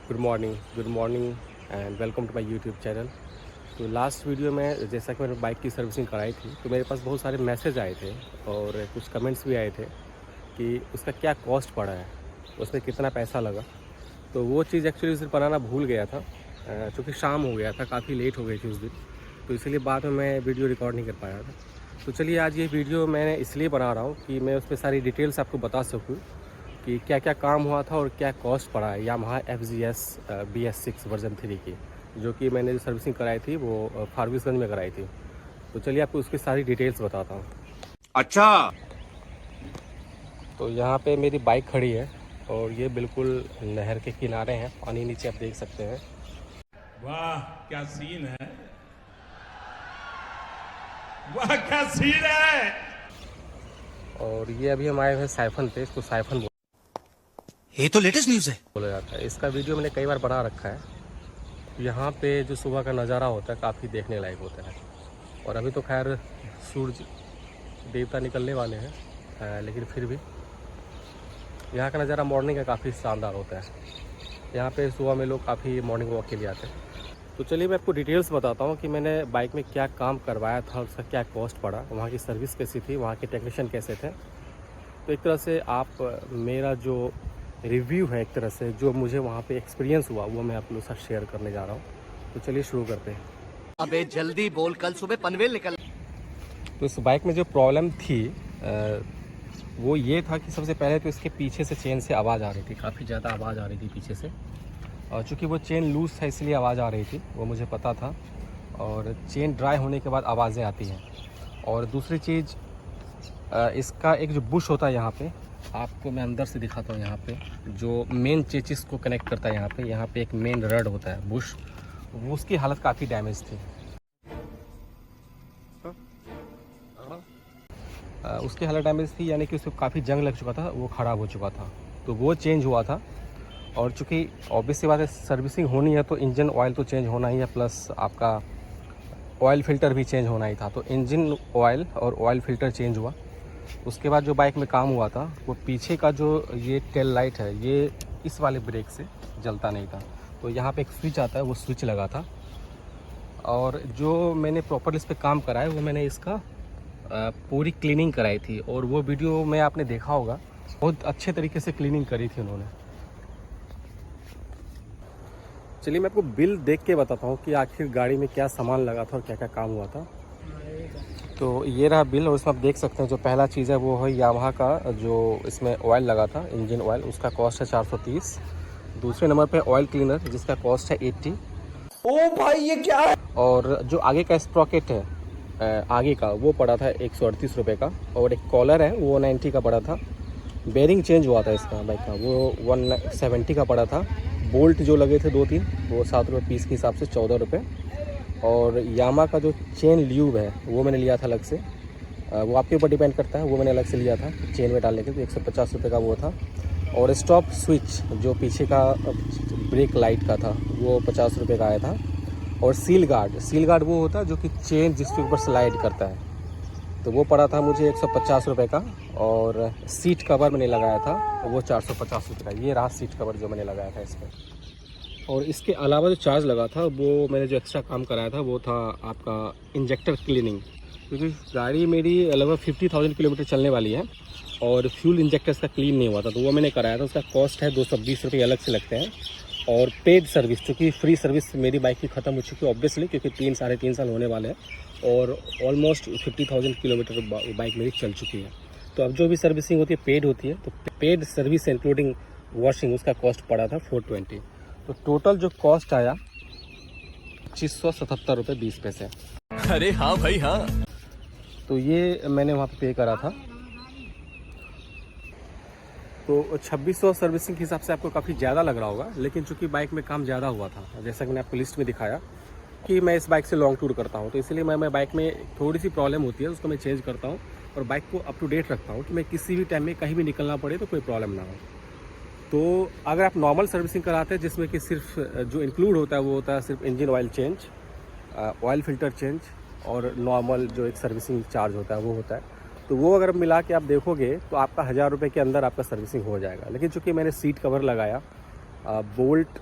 Good morning and welcome to my YouTube channel. तो last video में जैसा कि मैंने बाइक की सर्विसिंग कराई थी तो मेरे पास बहुत सारे मैसेज आए थे और कुछ कमेंट्स भी आए थे कि उसका क्या कॉस्ट पड़ा है, उसमें कितना पैसा लगा। तो वो चीज़ एक्चुअली उस दिन बनाना भूल गया था क्योंकि शाम हो गया था, काफ़ी लेट हो गई थी उस दिन, तो इसीलिए बाद में मैं वीडियो रिकॉर्ड नहीं कर पाया था। तो चलिए आज ये वीडियो मैंने इसलिए बना रहा हूँ कि मैं उसमें सारी डिटेल्स आपको बता सकूँ कि क्या क्या काम हुआ था और क्या कॉस्ट पड़ा है यामाहा FZS BS6 वर्जन 3 की, जो कि मैंने जो सर्विसिंग कराई थी वो फारबिसगंज में कराई थी। तो चलिए आपको उसकी सारी डिटेल्स बताता हूँ। अच्छा। तो यहाँ पे मेरी बाइक खड़ी है और ये बिल्कुल नहर के किनारे हैं, पानी नीचे आप देख सकते हैं। वाह क्या सीन है, वाह क्या सीन है। और ये अभी हम आए हुए हैं साइफन पे, इसको साइफन ये तो लेटेस्ट न्यूज़ है। बोला जाता है। इसका वीडियो मैंने कई बार बना रखा है। यहाँ पे जो सुबह का नज़ारा होता है काफ़ी देखने लायक होता है। और अभी तो खैर सूरज देवता निकलने वाले हैं, लेकिन फिर भी यहाँ का नज़ारा मॉर्निंग का काफ़ी शानदार होता है। यहाँ पे सुबह में लोग काफ़ी मॉर्निंग वॉक के लिए आते हैं। तो चलिए मैं आपको डिटेल्स बताता हूँ कि मैंने बाइक में क्या काम करवाया था, उसका क्या कॉस्ट पड़ा, वहाँ की सर्विस कैसी थी, वहाँ के टेक्नीशियन कैसे थे। तो एक तरह से आप मेरा जो रिव्यू है, एक तरह से जो मुझे वहाँ पे एक्सपीरियंस हुआ, वो मैं आप लोगों के साथ शेयर करने जा रहा हूँ। तो चलिए शुरू करते हैं। अबे जल्दी बोल, कल सुबह पनवेल निकल। तो इस बाइक में जो प्रॉब्लम थी वो ये था कि सबसे पहले तो इसके पीछे से चेन से आवाज़ आ रही थी, काफ़ी ज़्यादा आवाज़ आ रही थी पीछे से। और चूँकि वो चेन लूज़ था इसलिए आवाज़ आ रही थी, वो मुझे पता था। और चेन ड्राई होने के बाद आवाज़ें आती हैं। और दूसरी चीज़, इसका एक जो बुश होता है यहाँ पे, आपको मैं अंदर से दिखाता हूँ। यहाँ पे जो मेन चेचिस को कनेक्ट करता है, यहाँ पे एक मेन रड होता है बुश, वो उसकी हालत काफ़ी डैमेज थी। उसकी हालत डैमेज थी, यानी कि उसको काफ़ी जंग लग चुका था, वो ख़राब हो चुका था। तो वो चेंज हुआ था। और चूँकि ऑब्वियस सी बात है, सर्विसिंग होनी है तो इंजन ऑयल तो चेंज होना ही है, प्लस आपका ऑयल फ़िल्टर भी चेंज होना ही था। तो इंजन ऑयल और ऑयल फ़िल्टर चेंज हुआ। उसके बाद जो बाइक में काम हुआ था, वो पीछे का जो ये टेल लाइट है, ये इस वाले ब्रेक से जलता नहीं था। तो यहाँ पे एक स्विच आता है, वो स्विच लगा था। और जो मैंने प्रॉपर इस पे काम कराया, वो मैंने इसका पूरी क्लीनिंग कराई थी। और वो वीडियो में आपने देखा होगा, बहुत अच्छे तरीके से क्लीनिंग करी थी उन्होंने। चलिए मैं आपको बिल देख के बताता हूँ कि आखिर गाड़ी में क्या सामान लगा था और क्या क्या काम हुआ था। तो ये रहा बिल, और इसमें आप देख सकते हैं जो पहला चीज़ है वो है यामाहा का जो इसमें ऑयल लगा था, इंजन ऑयल, उसका कॉस्ट है 430। दूसरे नंबर पे ऑयल क्लीनर जिसका कॉस्ट है 80। ओ भाई ये क्या है? और जो आगे का स्प्रॉकेट है आगे का, वो पड़ा था 138 रुपये का। और एक कॉलर है वो 90 का पड़ा था। बेरिंग चेंज हुआ था इसका बाइक का, वो 170 का पड़ा था। बोल्ट जो लगे थे 2-3, वो 7 रुपये पीस के हिसाब से 14 रुपये। और यामा का जो चेन ल्यूब है वो मैंने लिया था अलग से, वो आपके ऊपर डिपेंड करता है, वो मैंने अलग से लिया था चेन में डालने के, तो 150 रुपये का वो था। और स्टॉप स्विच जो पीछे का ब्रेक लाइट का था, वो 50 रुपये का आया था। और सील गार्ड वो होता है जो कि चेन जिसके ऊपर स्लाइड करता है, तो वो पड़ा था मुझे 150 रुपये का। और सीट कवर मैंने लगाया था, वो 450 रुपये का। ये रहा सीट कवर जो मैंने लगाया था इसमें। और इसके अलावा जो चार्ज लगा था, वो मैंने जो एक्स्ट्रा काम कराया था, वो था आपका इंजेक्टर क्लीनिंग, क्योंकि गाड़ी मेरी लगभग 50,000 किलोमीटर चलने वाली है और फ्यूल इंजेक्टर इसका क्लीन नहीं हुआ था, तो वो मैंने कराया था। उसका कॉस्ट है 220 रुपये अलग से लगते हैं। और पेड सर्विस, चूँकि फ्री सर्विस मेरी बाइक की ख़त्म हो चुकी है ऑब्वियसली, क्योंकि 3-3.5 साल होने वाले हैं और ऑलमोस्ट 50,000 किलोमीटर बाइक मेरी चल चुकी है। तो अब जो भी सर्विसिंग होती है पेड होती है, तो पेड सर्विस इंक्लूडिंग वॉशिंग, उसका कॉस्ट पड़ा था 420। तो टोटल जो कॉस्ट आया 2577 रुपये 20 पैसे। अरे हाँ भाई हाँ। तो ये मैंने वहाँ पे करा था। तो 2600 सर्विसिंग के हिसाब से आपको काफ़ी ज़्यादा लग रहा होगा, लेकिन चूंकि बाइक में काम ज़्यादा हुआ था, जैसा कि मैंने आपको लिस्ट में दिखाया कि मैं इस बाइक से लॉन्ग टूर करता हूँ, तो इसलिए मैं बाइक में थोड़ी सी प्रॉब्लम होती है, उसको मैं चेंज करता हूँ और बाइक को अप टू डेट रखता हूँ कि मैं किसी भी टाइम में कहीं भी निकलना पड़े तो कोई प्रॉब्लम ना हो। तो अगर आप नॉर्मल सर्विसिंग कराते हैं, जिसमें कि सिर्फ जो इंक्लूड होता है वो होता है सिर्फ engine oil change, oil filter change और नॉर्मल जो एक सर्विसिंग चार्ज होता है वो होता है, तो वो अगर मिला के आप देखोगे तो आपका 1000 रुपये के अंदर आपका सर्विसिंग हो जाएगा। लेकिन चूंकि मैंने सीट कवर लगाया, बोल्ट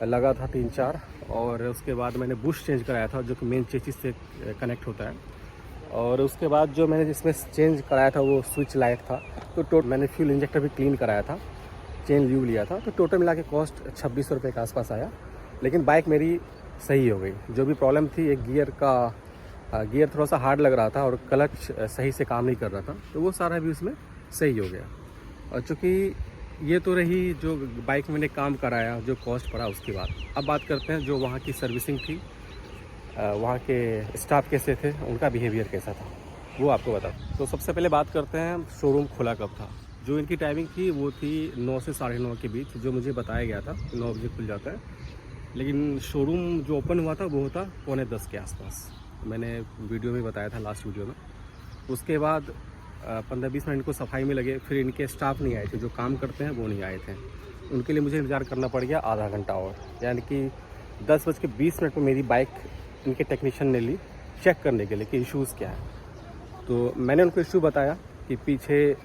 लगा था 3-4, और उसके बाद मैंने बुश चेंज कराया था जो कि मेन चेसिस से कनेक्ट होता है। और उसके बाद जो मैंने जिसमें चेंज कराया था वो स्विच लाइट था। तो मैंने फ्यूल इंजेक्टर भी क्लीन कराया था, चेन ल्यूब लिया था। तो टोटल मिला के कॉस्ट 2600 रुपये के आसपास आया। लेकिन बाइक मेरी सही हो गई। जो भी प्रॉब्लम थी, एक गियर थोड़ा सा हार्ड लग रहा था और क्लच सही से काम नहीं कर रहा था, तो वो सारा भी उसमें सही हो गया। और चूँकि ये तो रही जो बाइक में मैंने काम कराया, जो कॉस्ट पड़ा उसकी बात। अब बात करते हैं जो वहाँ की सर्विसिंग थी, वहाँ के स्टाफ कैसे थे, उनका बिहेवियर कैसा था, वो आपको बता। तो सबसे पहले बात करते हैं शोरूम खुला कब था। जो इनकी टाइमिंग थी वो थी 9 से 9:30 के बीच, जो मुझे बताया गया था 9 बजे खुल जाता है। लेकिन शोरूम जो ओपन हुआ था वो होता 9:45 के आसपास, मैंने वीडियो में बताया था, लास्ट वीडियो में। उसके बाद 15-20 मिनट को सफाई में लगे, फिर इनके स्टाफ नहीं आए थे, जो काम करते हैं वो नहीं आए थे। उनके लिए मुझे इंतज़ार करना पड़ गया आधा घंटा और, यानी कि 10:20 पर मेरी बाइक इनके टेक्नीशियन ने ली चेक करने के लिए कि इश्यूज़ क्या है। तो मैंने उनको इशू बताया कि पीछे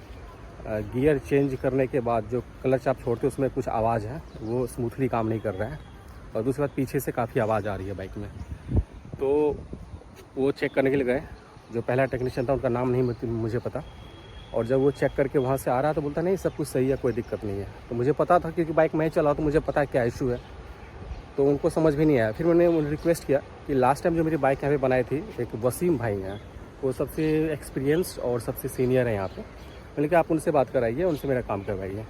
गियर चेंज करने के बाद जो क्लच आप छोड़ते हो उसमें कुछ आवाज़ है, वो स्मूथली काम नहीं कर रहा है। और दूसरी बात, पीछे से काफ़ी आवाज़ आ रही है बाइक में। तो वो चेक करने के लिए गए। जो पहला टेक्नीशियन था उनका नाम नहीं मुझे पता, और जब वो चेक करके वहाँ से आ रहा तो बोलता नहीं सब कुछ सही है, कोई दिक्कत नहीं है। तो मुझे पता था क्योंकि बाइक मैं चलाऊँ तो मुझे पता है क्या इशू है। तो उनको समझ भी नहीं आया। फिर मैंने उन्हें रिक्वेस्ट किया कि लास्ट टाइम जो मेरी बाइक यहाँ पे बनाई थी, एक वसीम भाई हैं, वो सबसे एक्सपीरियंस्ड और सबसे सीनियर है यहाँ पे। मैंने कहा आप उनसे बात कराइए, उनसे मेरा काम करवाइए।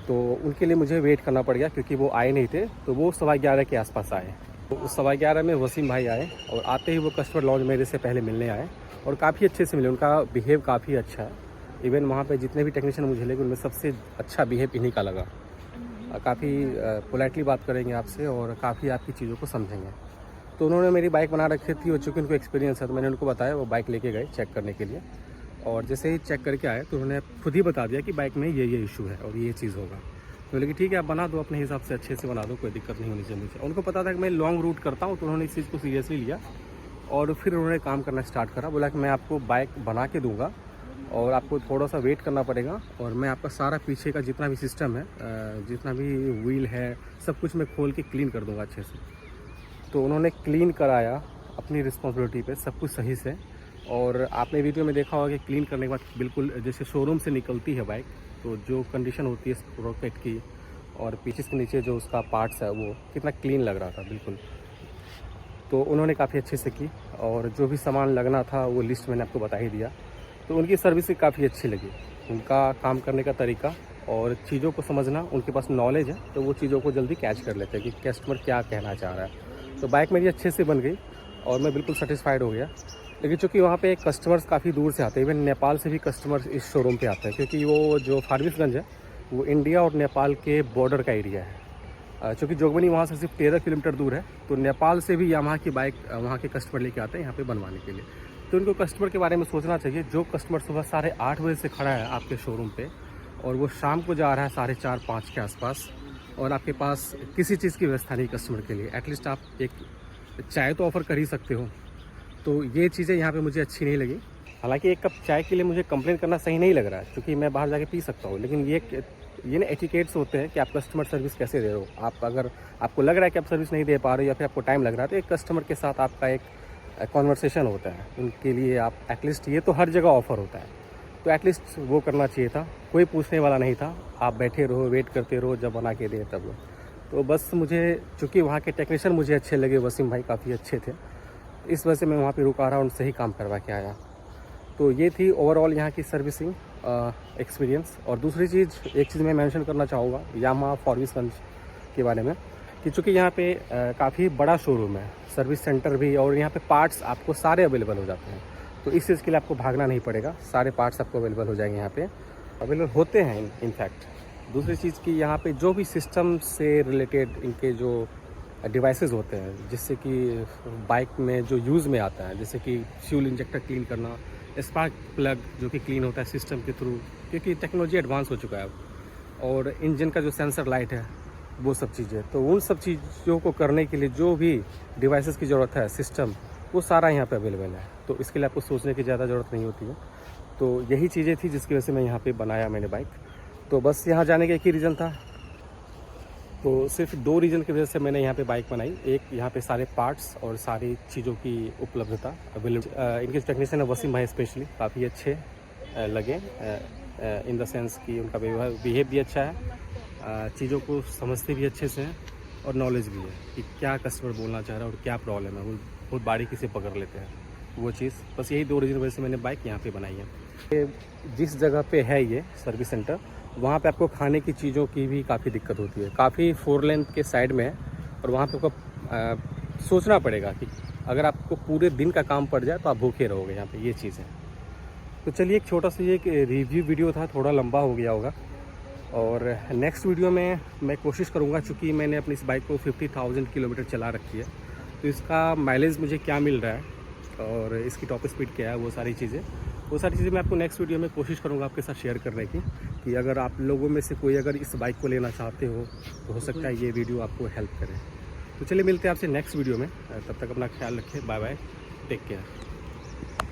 तो उनके लिए मुझे वेट करना पड़ गया क्योंकि वो आए नहीं थे। तो वो 11:15 के आसपास आए। तो उस 11:15 में वसीम भाई आए, और आते ही वो कस्टमर लॉन्ज मेरे से पहले मिलने आए और काफ़ी अच्छे से मिले। उनका बिहेव काफ़ी अच्छा है। इवन वहाँ पे जितने भी टेक्नीशियन मुझे लगे उनमें सबसे अच्छा बिहेव इन्हीं का लगा। काफ़ी पोलाइटली बात करेंगे आपसे और काफ़ी आपकी चीज़ों को समझेंगे। तो उन्होंने मेरी बाइक बना रखी थी और चूँकि उनको एक्सपीरियंस है तो मैंने उनको बताया, वो बाइक लेके गए चेक करने के लिए। और जैसे ही चेक करके आए तो उन्होंने खुद ही बता दिया कि बाइक में ये इशू है और ये चीज़ होगा। तो बोले कि ठीक है आप बना दो, अपने हिसाब से अच्छे से बना दो, कोई दिक्कत नहीं होनी चाहिए मुझे। उनको पता था कि मैं लॉन्ग रूट करता हूँ, तो उन्होंने इस चीज़ को सीरियसली लिया और फिर उन्होंने काम करना स्टार्ट करा। बोला कि मैं आपको बाइक बना के दूँगा और आपको थोड़ा सा वेट करना पड़ेगा, और मैं आपका सारा पीछे का जितना भी सिस्टम है, जितना भी व्हील है, सब कुछ मैं खोल के क्लीन कर दूँगा अच्छे से। तो उन्होंने क्लीन कराया अपनी रिस्पॉन्सिबिलिटी पे सब कुछ सही से। और आपने वीडियो में देखा होगा कि क्लीन करने के बाद बिल्कुल जैसे शोरूम से निकलती है बाइक, तो जो कंडीशन होती है रॉकेट की और पीछे के नीचे जो उसका पार्ट्स है वो कितना क्लीन लग रहा था बिल्कुल। तो उन्होंने काफ़ी अच्छे से की, और जो भी सामान लगना था वो लिस्ट मैंने आपको बता ही दिया। तो उनकी सर्विस काफ़ी अच्छी लगी। उनका काम करने का तरीका और चीज़ों को समझना, उनके पास नॉलेज है, तो वो चीज़ों को जल्दी कैच कर लेते हैं कि कस्टमर क्या कहना चाह रहा है। तो बाइक मेरी अच्छे से बन गई और मैं बिल्कुल सेटिस्फाइड हो गया। लेकिन चूँकि वहाँ पे कस्टमर्स काफ़ी दूर से आते हैं, इवन नेपाल से भी कस्टमर्स इस शोरूम पे आते हैं, क्योंकि वो जो फारबिसगंज है वो इंडिया और नेपाल के बॉर्डर का एरिया है। चूँकि जोगबनी वहाँ से सिर्फ 13 किलोमीटर दूर है, तो नेपाल से भी यामाहा की बाइक वहाँ के कस्टमर लेके आते हैं यहाँ पे बनवाने के लिए। तो उनको कस्टमर के बारे में सोचना चाहिए। जो कस्टमर सुबह 8:30 बजे से खड़ा है आपके शोरूम पे और वो शाम को जा रहा है 4:30-5 के आसपास, और आपके पास किसी चीज़ की व्यवस्था नहीं कस्टमर के लिए, एटलीस्ट आप एक चाय तो ऑफ़र कर ही सकते हो। तो ये चीज़ें यहाँ पे मुझे अच्छी नहीं लगी। हालांकि एक कप चाय के लिए मुझे कंप्लेन करना सही नहीं लग रहा है, क्योंकि मैं बाहर जाके पी सकता हूँ। लेकिन ये ना एटिकेट्स होते हैं कि आप कस्टमर सर्विस कैसे दे रहे हो। आप अगर आपको लग रहा है कि आप सर्विस नहीं दे पा रहे हो या फिर आपको टाइम लग रहा है, तो एक कस्टमर के साथ आपका एक कॉन्वर्सेशन होता है, उनके लिए आप एटलीस्ट, ये तो हर जगह ऑफ़र होता है, तो एटलीस्ट वो करना चाहिए था। कोई पूछने वाला नहीं था, आप बैठे रहो, वेट करते रहो, जब बना के दे तब। तो बस मुझे, चूँकि वहाँ के टेक्नीशियन मुझे अच्छे लगे, वसीम भाई काफ़ी अच्छे थे, इस वजह से मैं वहाँ पे रुका रहा, उनसे ही काम करवा के आया। तो ये थी ओवरऑल यहाँ की सर्विसिंग एक्सपीरियंस। और दूसरी चीज़, एक चीज़ मैं मेंशन करना चाहूँगा यामाहा फारबिसगंज के बारे में, कि चूँकि यहाँ पे काफ़ी बड़ा शोरूम है, सर्विस सेंटर भी, और यहाँ पे पार्ट्स आपको सारे अवेलेबल हो जाते हैं। तो इस चीज़ के लिए आपको भागना नहीं पड़ेगा, सारे पार्ट्स आपको अवेलेबल हो जाएंगे, यहाँ पे अवेलेबल होते हैं इनफैक्ट। दूसरी चीज़ कि यहाँ पे जो भी सिस्टम से रिलेटेड इनके जो डिवाइसेस होते हैं, जिससे कि बाइक में जो यूज़ में आता है, जैसे कि फ्यूल इंजेक्टर क्लीन करना, स्पार्क प्लग जो कि क्लीन होता है सिस्टम के थ्रू, क्योंकि टेक्नोलॉजी एडवांस हो चुका है अब, और इंजन का जो सेंसर लाइट है, वो सब चीज़ें, तो उन सब चीज़ों को करने के लिए जो भी डिवाइसेस की ज़रूरत है, सिस्टम, वो सारा यहाँ पे अवेलेबल है। तो इसके लिए आपको सोचने की ज़्यादा ज़रूरत नहीं होती है। तो यही चीज़ें थी जिसकी वजह से मैं यहाँ पे बनाया मैंने बाइक। तो बस यहाँ जाने का एक ही रीज़न था तो सिर्फ 2 रीज़न की वजह से मैंने यहाँ पे बाइक बनाई। एक, यहाँ पे सारे पार्ट्स और सारी चीज़ों की उपलब्धता अवेलेबल। इनके टेक्नीशियन है वसीम भाई स्पेशली, काफ़ी अच्छे लगे इन द सेंस कि उनका बिहेव भी अच्छा है, चीज़ों को समझते भी अच्छे से हैं और नॉलेज भी है कि क्या कस्टमर बोलना चाह रहा है और क्या प्रॉब्लम है, वो बहुत बारीकी से पकड़ लेते हैं वो चीज़। बस यही 2 रीज़न वजह से मैंने बाइक यहाँ पे बनाई है। ये जिस जगह पे है ये सर्विस सेंटर, वहाँ पे आपको खाने की चीज़ों की भी काफ़ी दिक्कत होती है। काफ़ी 4 लेन के साइड में है और वहाँ पे आपको सोचना पड़ेगा कि अगर आपको पूरे दिन का काम पड़ जाए तो आप भूखे रहोगे यहाँ पे, ये चीज़ है। तो चलिए, एक छोटा सा ये एक रिव्यू वीडियो था, थोड़ा लंबा हो गया होगा। और नेक्स्ट वीडियो में मैं कोशिश करूँगा, चूँकि मैंने अपनी इस बाइक को 50,000 किलोमीटर चला रखी है, तो इसका माइलेज मुझे क्या मिल रहा है और इसकी टॉप स्पीड क्या है, वो सारी चीज़ें मैं आपको नेक्स्ट वीडियो में कोशिश करूँगा आपके साथ शेयर करने की। कि अगर आप लोगों में से कोई अगर इस बाइक को लेना चाहते हो तो हो सकता है ये वीडियो आपको हेल्प करे। तो चलिए, मिलते हैं आपसे नेक्स्ट वीडियो में। तब तक अपना ख्याल रखें। Bye bye, take care.